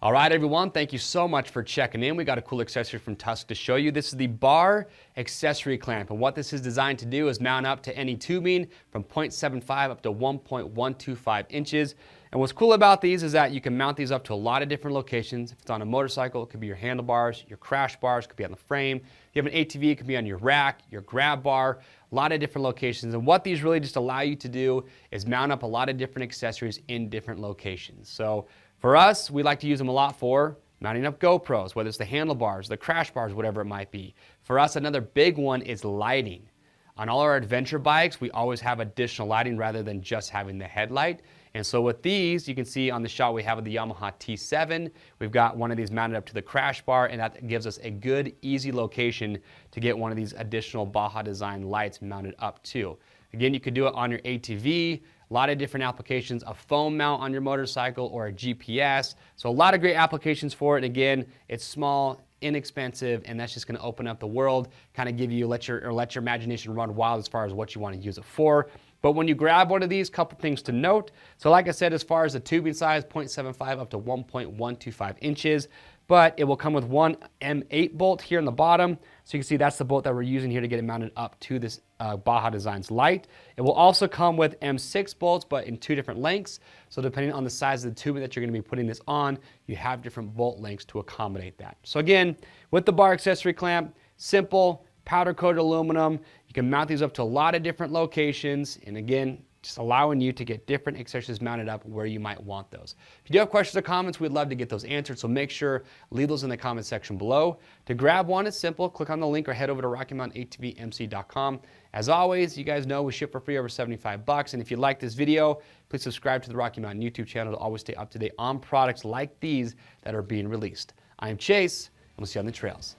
All right, everyone, thank you so much for checking in. We got a cool accessory from Tusk to show you. This is the Bar Accessory Clamp, and what this is designed to do is mount up to any tubing from 0.75 up to 1.125 inches. And what's cool about these is that you can mount these up to a lot of different locations. If it's on a motorcycle, it could be your handlebars, your crash bars, it could be on the frame. If you have an ATV, it could be on your rack, your grab bar, a lot of different locations. And what these really just allow you to do is mount up a lot of different accessories in different locations. So for us, we like to use them a lot for mounting up GoPros, whether it's the handlebars, the crash bars, whatever it might be. For us, another big one is lighting. On all our adventure bikes, we always have additional lighting rather than just having the headlight. And so with these, you can see on the shot we have the Yamaha T7. We've got one of these mounted up to the crash bar, and that gives us a good, easy location to get one of these additional Baja design lights mounted up to. Again, you could do it on your ATV, a lot of different applications, a foam mount on your motorcycle or a GPS. So a lot of great applications for it. And again, it's small, inexpensive, and that's just going to open up the world, kind of give you, let your imagination run wild as far as what you want to use it for. But when you grab one of these, couple things to note. So like I said, as far as the tubing size, 0.75 up to 1.125 inches. But it will come with one M8 bolt here in the bottom. So you can see that's the bolt that we're using here to get it mounted up to this Baja Designs light. It will also come with M6 bolts, but in two different lengths. So depending on the size of the tubing that you're going to be putting this on, you have different bolt lengths to accommodate that. So again, with the Bar Accessory Clamp, simple, powder-coated aluminum. You can mount these up to a lot of different locations. And again, just allowing you to get different accessories mounted up where you might want those. If you do have questions or comments, we'd love to get those answered, so make sure leave those in the comment section below. To grab one, it's simple. Click on the link or head over to RockyMountainATVMC.com. As always, you guys know we ship for free over 75 bucks, and if you like this video, please subscribe to the Rocky Mountain YouTube channel to always stay up to date on products like these that are being released. I am Chase, and we'll see you on the trails.